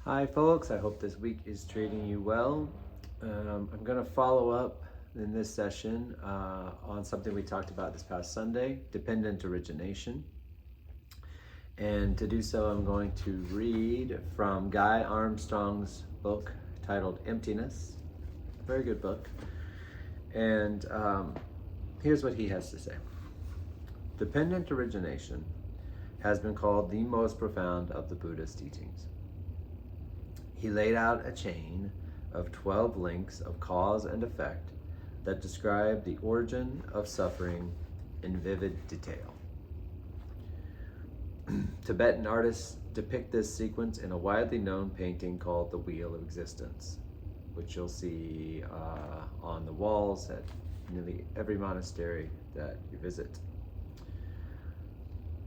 Hi folks, I hope this week is treating you well. I'm going to follow up in this session on something we talked about this past Sunday, dependent origination. And to do so, I'm going to read from Guy Armstrong's book titled Emptiness. Very good book. And here's what he has to say. Dependent origination has been called the most profound of the Buddha's teachings. He laid out a chain of 12 links of cause and effect that describe the origin of suffering in vivid detail. Tibetan artists depict this sequence in a widely known painting called The Wheel of Existence, which you'll see on the walls at nearly every monastery that you visit.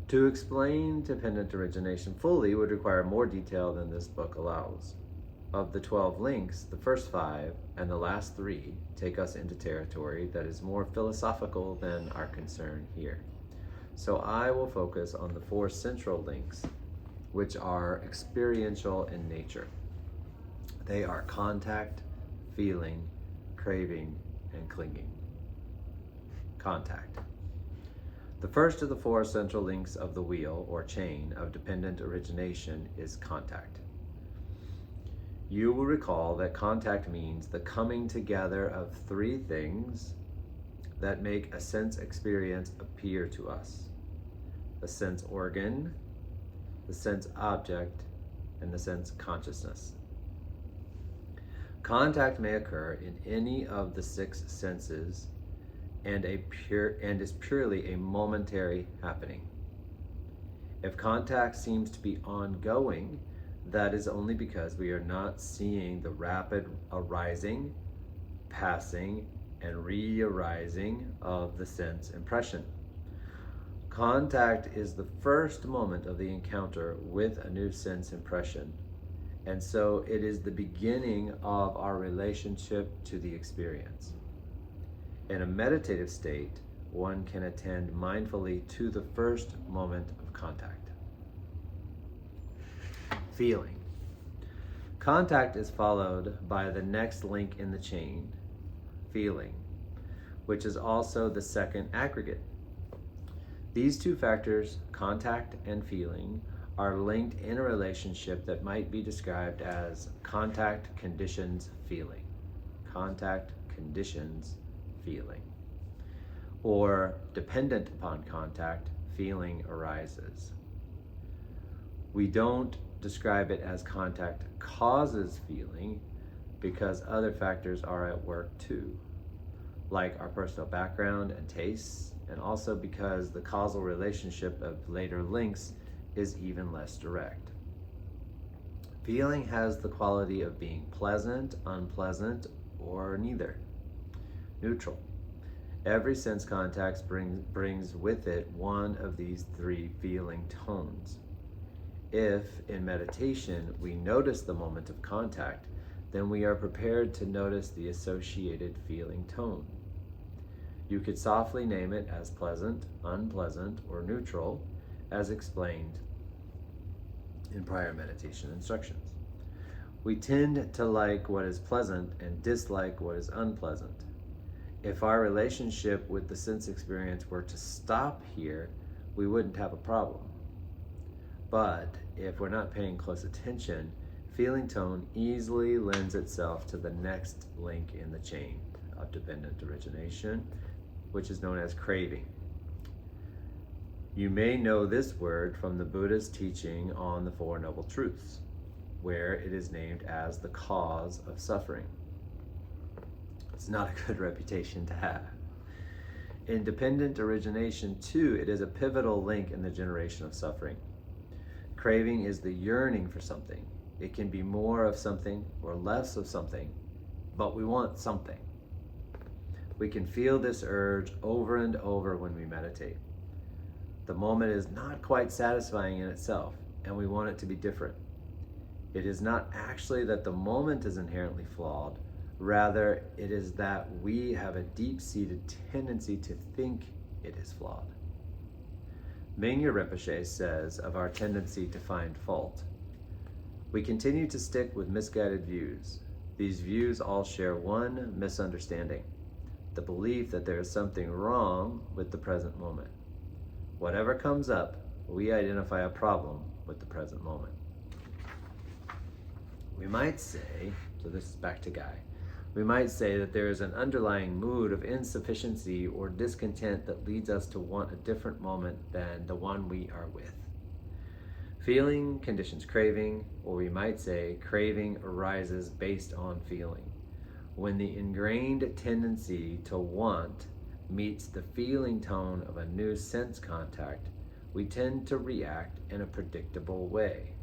To explain dependent origination fully would require more detail than this book allows. Of the 12 links, the first 5 and the last 3 take us into territory that is more philosophical than our concern here. So I will focus on the 4 central links, which are experiential in nature. They are contact, feeling, craving, and clinging. Contact. The first of the 4 central links of the wheel or chain of dependent origination is contact. You will recall that contact means the coming together of 3 things that make a sense experience appear to us: the sense organ, the sense object, and the sense consciousness. Contact may occur in any of the 6 senses and is purely a momentary happening. If contact seems to be ongoing, that is only because we are not seeing the rapid arising, passing, and re-arising of the sense impression. Contact is the first moment of the encounter with a new sense impression, and so it is the beginning of our relationship to the experience. In a meditative state, one can attend mindfully to the first moment of contact. Feeling. Contact is followed by the next link in the chain, feeling, which is also the second aggregate. These 2 factors, contact and feeling, are linked in a relationship that might be described as contact conditions feeling. Contact conditions feeling. Or dependent upon contact, feeling arises. We don't describe it as contact causes feeling because other factors are at work too, like our personal background and tastes, and also because the causal relationship of later links is even less direct. Feeling has the quality of being pleasant, unpleasant, or neither. Neutral. Every sense contact brings with it one of these 3 feeling tones. If, in meditation, we notice the moment of contact, then we are prepared to notice the associated feeling tone. You could softly name it as pleasant, unpleasant, or neutral, as explained in prior meditation instructions. We tend to like what is pleasant and dislike what is unpleasant. If our relationship with the sense experience were to stop here, we wouldn't have a problem. But if we're not paying close attention, feeling tone easily lends itself to the next link in the chain of dependent origination, which is known as craving. You may know this word from the Buddha's teaching on the 4 Noble Truths, where it is named as the cause of suffering. It's not a good reputation to have. In dependent origination, too, it is a pivotal link in the generation of suffering. Craving is the yearning for something. It can be more of something or less of something, but we want something. We can feel this urge over and over when we meditate. The moment is not quite satisfying in itself, and we want it to be different. It is not actually that the moment is inherently flawed, rather it is that we have a deep-seated tendency to think it is flawed. Mingya Rinpoche says of our tendency to find fault, We continue to stick with misguided views. These views all share one misunderstanding: the belief that there is something wrong with the present moment. Whatever comes up, we identify a problem with the present moment. We might say, so this is back to Guy, we might say that there is an underlying mood of insufficiency or discontent that leads us to want a different moment than the one we are with. Feeling conditions craving, or we might say craving arises based on feeling. When the ingrained tendency to want meets the feeling tone of a new sense contact, we tend to react in a predictable way.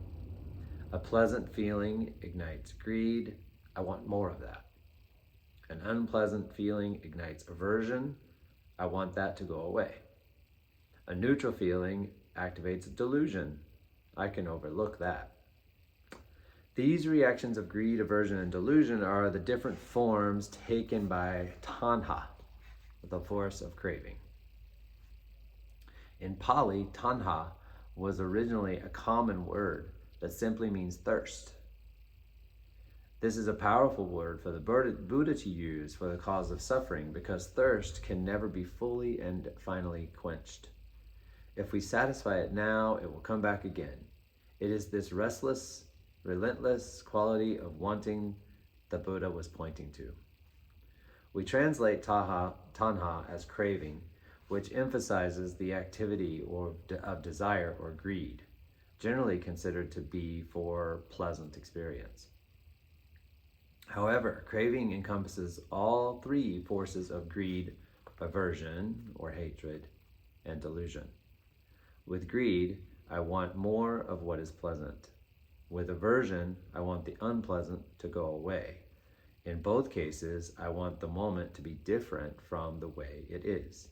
A pleasant feeling ignites greed. I want more of that. An unpleasant feeling ignites aversion. I want that to go away. A neutral feeling activates delusion. I can overlook that. These reactions of greed, aversion, and delusion are the different forms taken by tanha, the force of craving. In Pali, tanha was originally a common word that simply means thirst. This is a powerful word for the Buddha to use for the cause of suffering, because thirst can never be fully and finally quenched. If we satisfy it now, it will come back again. It is this restless, relentless quality of wanting the Buddha was pointing to. We translate tanha as craving, which emphasizes the activity of desire or greed, generally considered to be for pleasant experience. However, craving encompasses all three forces of greed, aversion or hatred, and delusion. With greed, I want more of what is pleasant. With aversion, I want the unpleasant to go away. In both cases, I want the moment to be different from the way it is.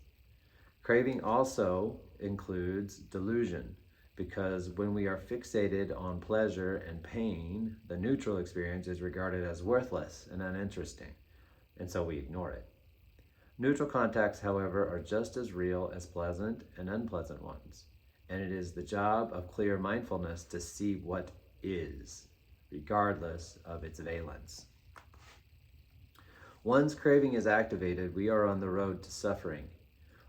Craving also includes delusion, because when we are fixated on pleasure and pain, the neutral experience is regarded as worthless and uninteresting, and so we ignore it. Neutral contacts, however, are just as real as pleasant and unpleasant ones, and it is the job of clear mindfulness to see what is, regardless of its valence. Once craving is activated, we are on the road to suffering.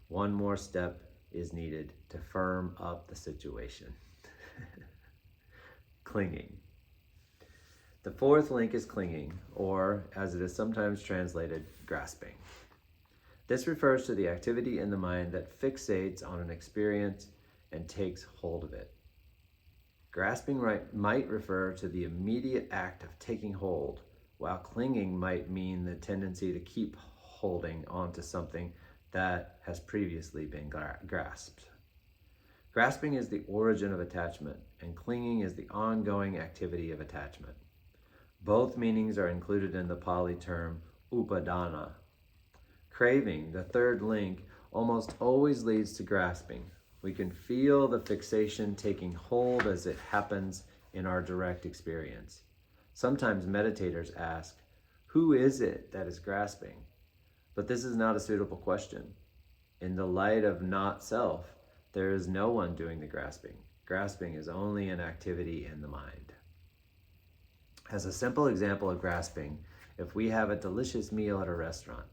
One more step is needed to firm up the situation. Clinging. The fourth link is clinging, or as it is sometimes translated, grasping. This refers to the activity in the mind that fixates on an experience and takes hold of it. Grasping might refer to the immediate act of taking hold, while clinging might mean the tendency to keep holding onto something that has previously been grasped. Grasping is the origin of attachment, and clinging is the ongoing activity of attachment. Both meanings are included in the Pali term upadana. Craving, the third link, almost always leads to grasping. We can feel the fixation taking hold as it happens in our direct experience. Sometimes meditators ask, who is it that is grasping? But this is not a suitable question. In the light of not self, there is no one doing the grasping. Grasping is only an activity in the mind. As a simple example of grasping, if we have a delicious meal at a restaurant,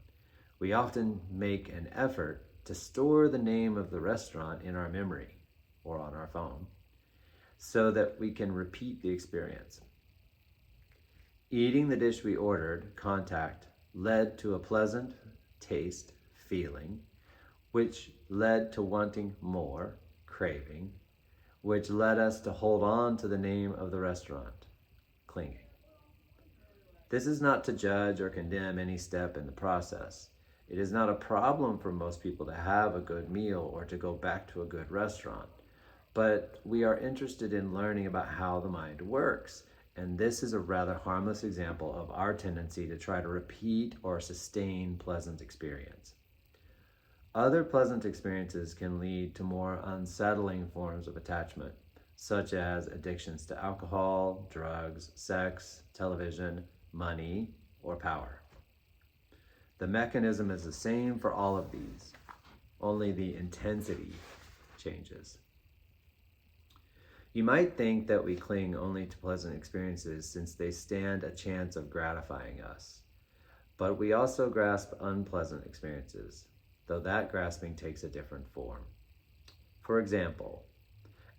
we often make an effort to store the name of the restaurant in our memory or on our phone so that we can repeat the experience. Eating the dish we ordered, contact, led to a pleasant taste, feeling, which led to wanting more, craving, which led us to hold on to the name of the restaurant, clinging. This is not to judge or condemn any step in the process. It is not a problem for most people to have a good meal or to go back to a good restaurant, but we are interested in learning about how the mind works. And this is a rather harmless example of our tendency to try to repeat or sustain pleasant experience. Other pleasant experiences can lead to more unsettling forms of attachment, such as addictions to alcohol, drugs, sex, television, money, or power. The mechanism is the same for all of these, only the intensity changes. You might think that we cling only to pleasant experiences since they stand a chance of gratifying us. But we also grasp unpleasant experiences, though that grasping takes a different form. For example,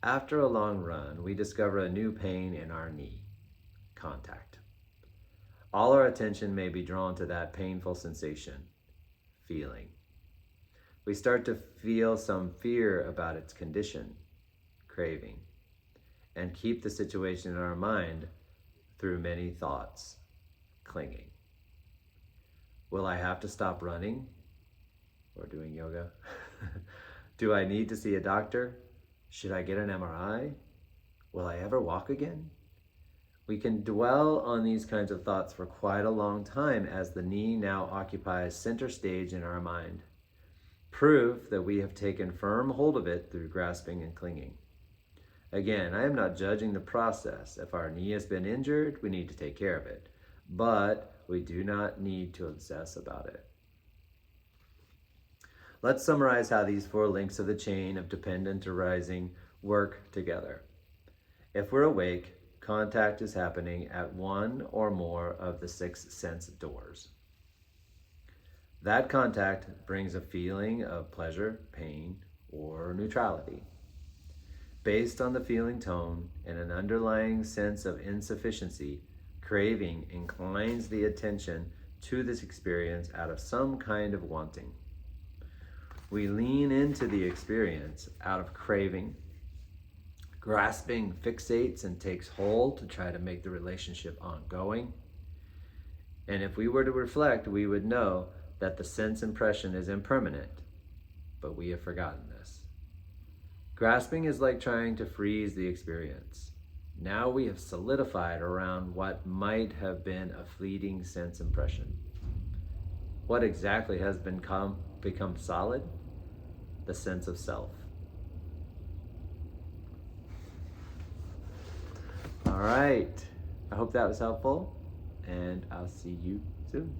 after a long run, we discover a new pain in our knee, contact. All our attention may be drawn to that painful sensation, feeling. We start to feel some fear about its condition, craving, and keep the situation in our mind through many thoughts, clinging. Will I have to stop running or doing yoga? Do I need to see a doctor? Should I get an MRI? Will I ever walk again? We can dwell on these kinds of thoughts for quite a long time as the knee now occupies center stage in our mind. Proof that we have taken firm hold of it through grasping and clinging. Again, I am not judging the process. If our knee has been injured, we need to take care of it. But we do not need to obsess about it. Let's summarize how these 4 links of the chain of dependent arising work together. If we're awake, contact is happening at one or more of the 6 sense doors. That contact brings a feeling of pleasure, pain, or neutrality. Based on the feeling tone and an underlying sense of insufficiency, craving inclines the attention to this experience out of some kind of wanting. We lean into the experience out of craving. Grasping fixates and takes hold to try to make the relationship ongoing. And if we were to reflect, we would know that the sense impression is impermanent, but we have forgotten this. Grasping is like trying to freeze the experience. Now we have solidified around what might have been a fleeting sense impression. What exactly has become solid? The sense of self. All right. I hope that was helpful, and I'll see you soon.